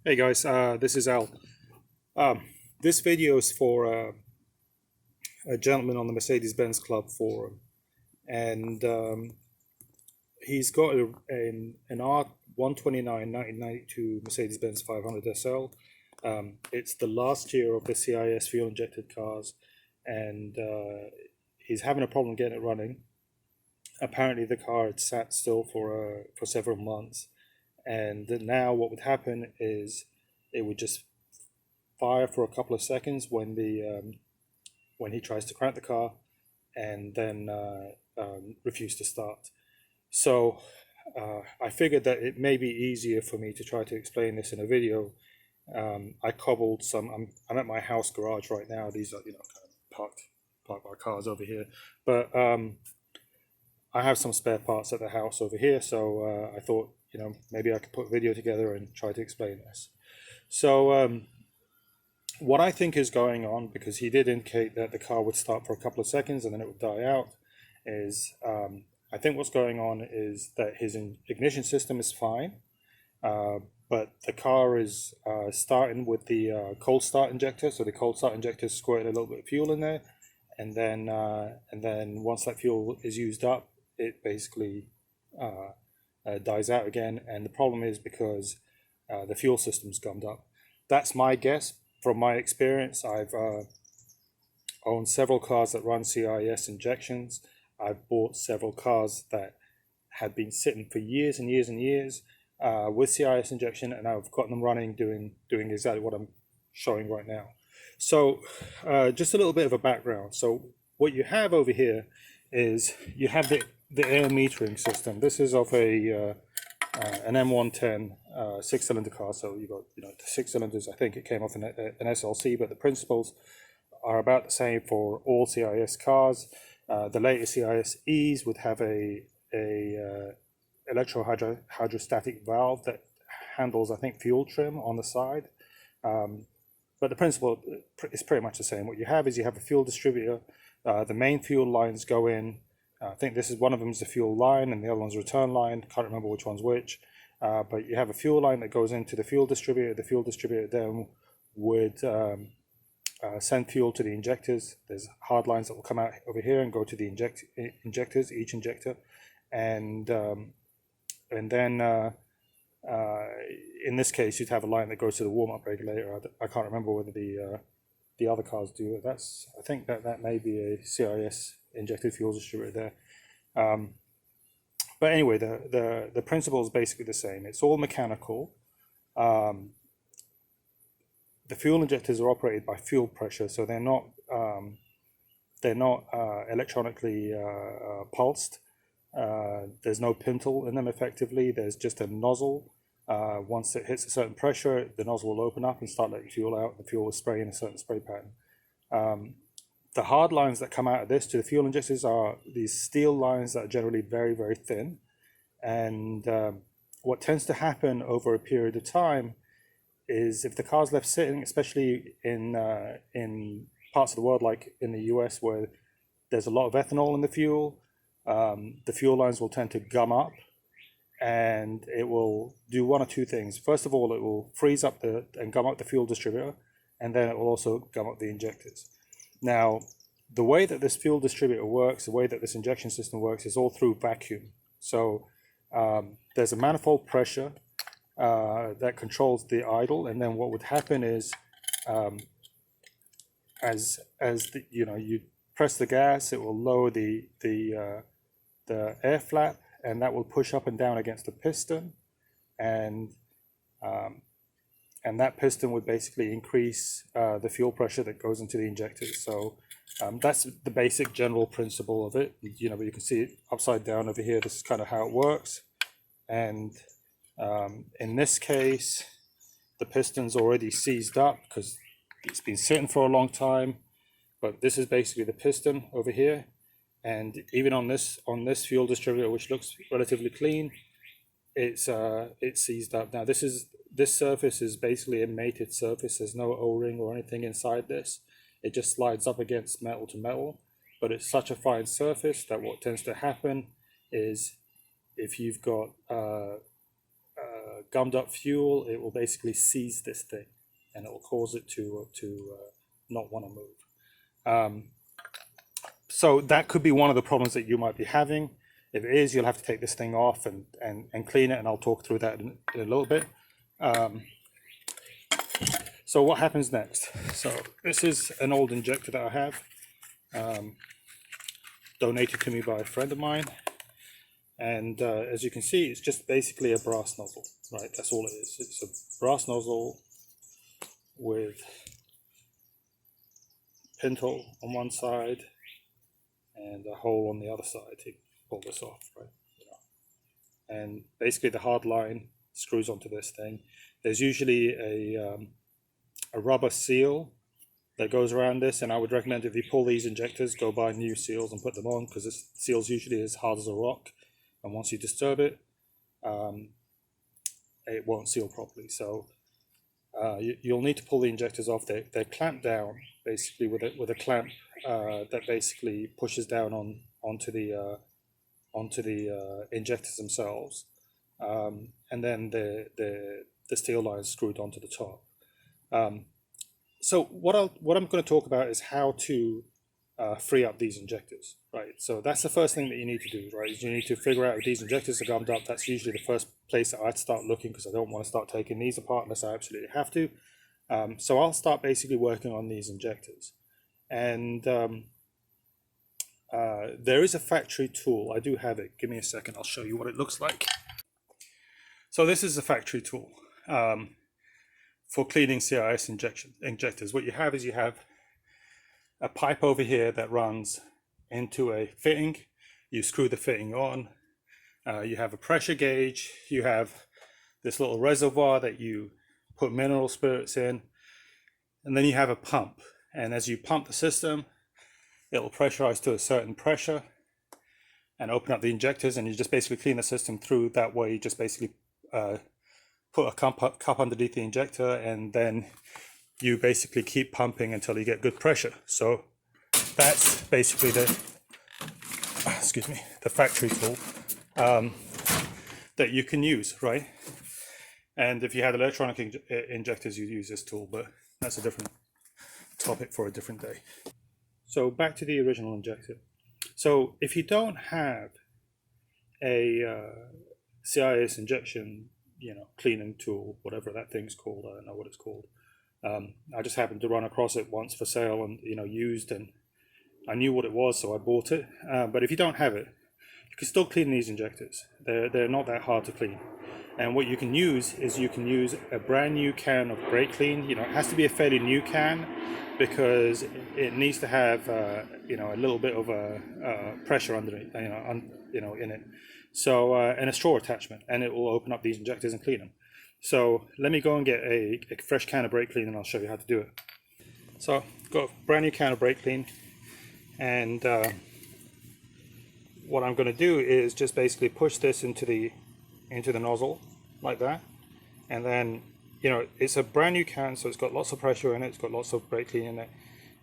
Hey guys, this is Al. This video is for a gentleman on the Mercedes-Benz Club forum, and he's got an R129 1992 Mercedes-Benz 500 SL. It's the last year of the CIS fuel injected cars, and he's having a problem getting it running. Apparently, the car had sat still for several months. And now what would happen is it would just fire for a couple of seconds when he tries to crank the car, and then refuse to start. So I figured that it may be easier for me to try to explain this in a video. I cobbled some. I'm at my house garage right now. These are kind of parked our cars over here, but I have some spare parts at the house over here. So I thought, maybe I could put a video together and try to explain this. So what I think is going on, because he did indicate that the car would start for a couple of seconds and then it would die out, is I think what's going on is that his ignition system is fine, but the car is starting with the cold start injector. So the cold start injector is squirting a little bit of fuel in there, and then once that fuel is used up, it basically dies out again. And the problem is because the fuel system's gummed up. That's my guess. From my experience, I've owned several cars that run CIS injections. I've bought several cars that had been sitting for years and years and years with CIS injection, and I've gotten them running, doing exactly what I'm showing right now. So just a little bit of a background. So what you have over here is you have the air metering system. This is of an M110 six-cylinder car. So you've got the 6 cylinders. I think it came off an SLC, but the principles are about the same for all CIS cars. The latest CIS-E's would have a electro-hydrostatic valve that handles, I think, fuel trim on the side. But the principle is pretty much the same. What you have is you have a fuel distributor. The main fuel lines go in. I think this is one of them is the fuel line, and the other one's a return line. Can't remember which one's which. But you have a fuel line that goes into the fuel distributor. The fuel distributor then would send fuel to the injectors. There's hard lines that will come out over here and go to the injectors, each injector, and then in this case you'd have a line that goes to the warm-up regulator. I can't remember whether the other cars do it. I think that may be a CIS injected fuel distributor there. But anyway, the principle is basically the same. It's all mechanical. The fuel injectors are operated by fuel pressure, so they're not electronically pulsed. There's no pintle in them effectively. There's just a nozzle. Once it hits a certain pressure, the nozzle will open up and start letting fuel out. The fuel will spray in a certain spray pattern. The hard lines that come out of this to the fuel injectors are these steel lines that are generally very, very thin. And what tends to happen over a period of time is if the car's left sitting, especially in parts of the world like in the US where there's a lot of ethanol in the fuel lines will tend to gum up, and it will do one or two things. First of all, it will freeze up and gum up the fuel distributor, and then it will also gum up the injectors. Now, the way that this fuel distributor works, the way that this injection system works, is all through vacuum. So there's a manifold pressure that controls the idle, and then what would happen is, you press the gas, it will lower the air flap, and that will push up and down against the piston, and that piston would basically increase the fuel pressure that goes into the injectors. So that's the basic general principle of it. But you can see it upside down over here. This is kind of how it works. And in this case, the piston's already seized up because it's been sitting for a long time. But this is basically the piston over here. And even on this fuel distributor, which looks relatively clean, it's seized up. Now this surface is basically a mated surface. There's no O-ring or anything inside this. It just slides up against metal to metal, but it's such a fine surface that what tends to happen is if you've got gummed up fuel, it will basically seize this thing, and it will cause it to not want to move. So that could be one of the problems that you might be having. If it is, you'll have to take this thing off and clean it, and I'll talk through that in a little bit. So what happens next? So this is an old injector that I have, donated to me by a friend of mine. And as you can see, it's just basically a brass nozzle, right? That's all it is. It's a brass nozzle with pinhole on one side and a hole on the other side to pull this off, right? And basically the hard line screws onto this thing. There's usually a rubber seal that goes around this, and I would recommend if you pull these injectors, go buy new seals and put them on, because this seal's usually as hard as a rock, and once you disturb it, it won't seal properly. So you'll need to pull the injectors off. They're clamped down basically with a clamp that basically pushes down onto the injectors themselves, and then the steel line is screwed onto the top. So what I'm going to talk about is how to free up these injectors, right? So that's the first thing that you need to do, right? Is you need to figure out if these injectors are gummed up. That's usually the first place that I'd start looking, because I don't want to start taking these apart unless I absolutely have to. So I'll start basically working on these injectors, and there is a factory tool. I do have it. Give me a second. I'll show you what it looks like. So this is a factory tool for cleaning CIS injectors. What you have is you have a pipe over here that runs into a fitting. You screw the fitting on. You have a pressure gauge. You have this little reservoir that you put mineral spirits in, and then you have a pump. And as you pump the system, it'll pressurize to a certain pressure and open up the injectors, and you just basically clean the system through that way. You just basically put a cup underneath the injector, and then you basically keep pumping until you get good pressure. So that's basically the factory tool that you can use, right? And if you had electronic injectors, you'd use this tool, but that's a different topic for a different day. So back to the original injector. So if you don't have a CIS injection, cleaning tool, whatever that thing's called, I don't know what it's called. I just happened to run across it once for sale and used, and I knew what it was, so I bought it. But if you don't have it, you can still clean these injectors. They're not that hard to clean. And what you can use is a brand new can of brake clean. It has to be a fairly new can, because it needs to have a little bit of a pressure underneath, in it. So and a straw attachment, and it will open up these injectors and clean them. So let me go and get a fresh can of brake clean, and I'll show you how to do it. So got a brand new can of brake clean, and what I'm going to do is just basically push this into the nozzle like that, and then it's a brand new can, so it's got lots of pressure in it, it's got lots of brake clean in it,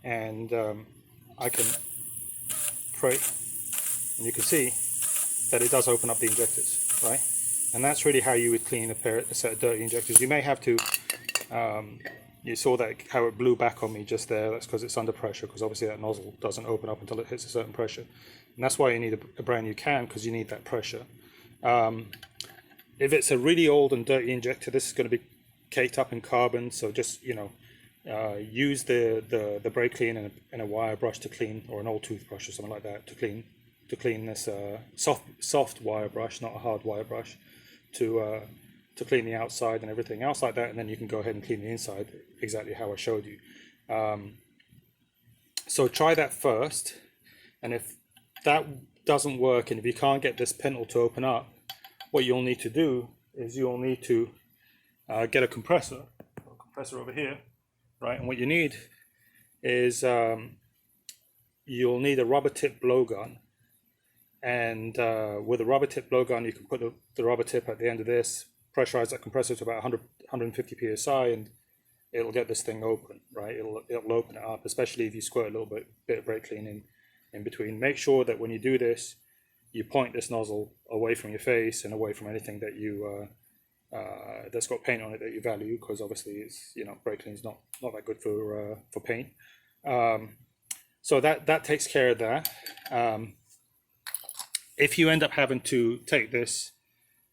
and I can pray, and you can see that it does open up the injectors, right? And that's really how you would clean a set of dirty injectors. You may have to, you saw that how it blew back on me just there. That's because it's under pressure, because obviously that nozzle doesn't open up until it hits a certain pressure. And that's why you need a brand new can, because you need that pressure. If it's a really old and dirty injector, this is going to be caked up in carbon, so just use the brake clean and a wire brush to clean, or an old toothbrush or something like that to clean this soft wire brush, not a hard wire brush, to clean the outside and everything else like that, and then you can go ahead and clean the inside exactly how I showed you. So try that first, and if that doesn't work, and if you can't get this pinhole to open up, what you'll need to do is you'll need to get a compressor over here, right? And what you need is you'll need a rubber tip blowgun, and with a rubber tip blowgun you can put the rubber tip at the end of this, pressurize that compressor to about 150 psi, and it'll get this thing open, right? It'll open it up, especially if you squirt a little bit of brake clean in between. Make sure that when you do this, you point this nozzle away from your face and away from anything that you that's got paint on it that you value, because obviously it's, you know, brake clean's not that good for paint. So that takes care of that. If you end up having to take this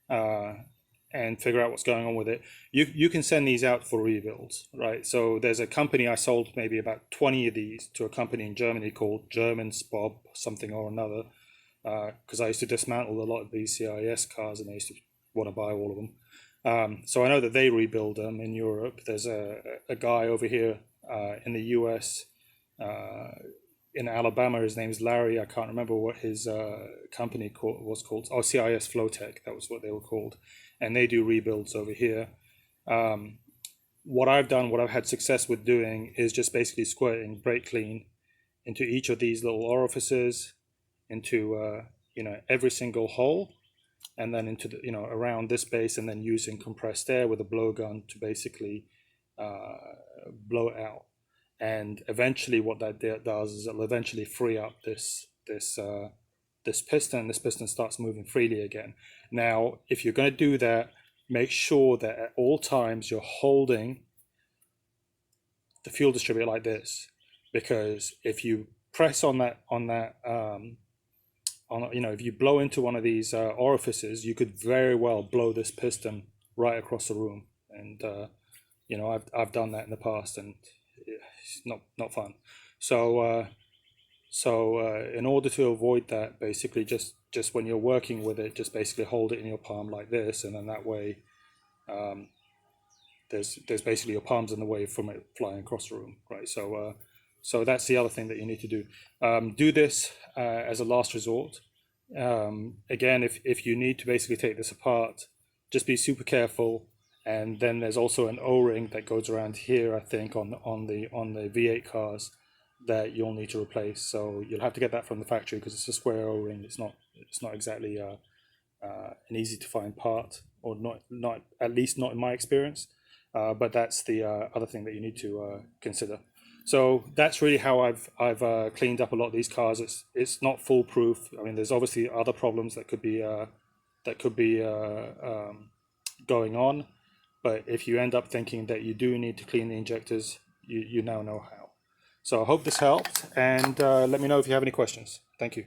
and figure out what's going on with it, you can send these out for rebuilds, right? So there's a company, I sold maybe about 20 of these to a company in Germany called German Spob something or another, because I used to dismantle a lot of these CIS cars and I used to want to buy all of them. So I know that they rebuild them in Europe. There's a guy over here in the US, in Alabama. His name's Larry. I can't remember what his company was called. Oh, CIS Flowtech. That was what they were called. And they do rebuilds over here. What I've done, what I've had success with doing, is just basically squirting brake clean into each of these little orifices, into you know, every single hole, and then into the, you know, around this base, and then using compressed air with a blowgun to basically blow it out. And eventually what that does is it'll eventually free up this piston. This piston starts moving freely again. Now, if you're going to do that, make sure that at all times you're holding the fuel distributor like this, because if you press on that you know, if you blow into one of these orifices, you could very well blow this piston right across the room. And you know, I've done that in the past, and it's not fun. So in order to avoid that, basically just when you're working with it, just basically hold it in your palm like this, and then that way there's basically your palms in the way from it flying across the room, right? So that's the other thing that you need to do. Do this as a last resort. Again, if you need to basically take this apart, just be super careful. And then there's also an O-ring that goes around here, I think, on the V8 cars, that you'll need to replace. So you'll have to get that from the factory, because it's a square O-ring. It's not exactly an easy to find part, or not at least not in my experience. But that's the other thing that you need to consider. So that's really how I've cleaned up a lot of these cars. It's not foolproof. I mean, there's obviously other problems that could be going on. But if you end up thinking that you do need to clean the injectors, you now know how. So I hope this helped, and let me know if you have any questions. Thank you.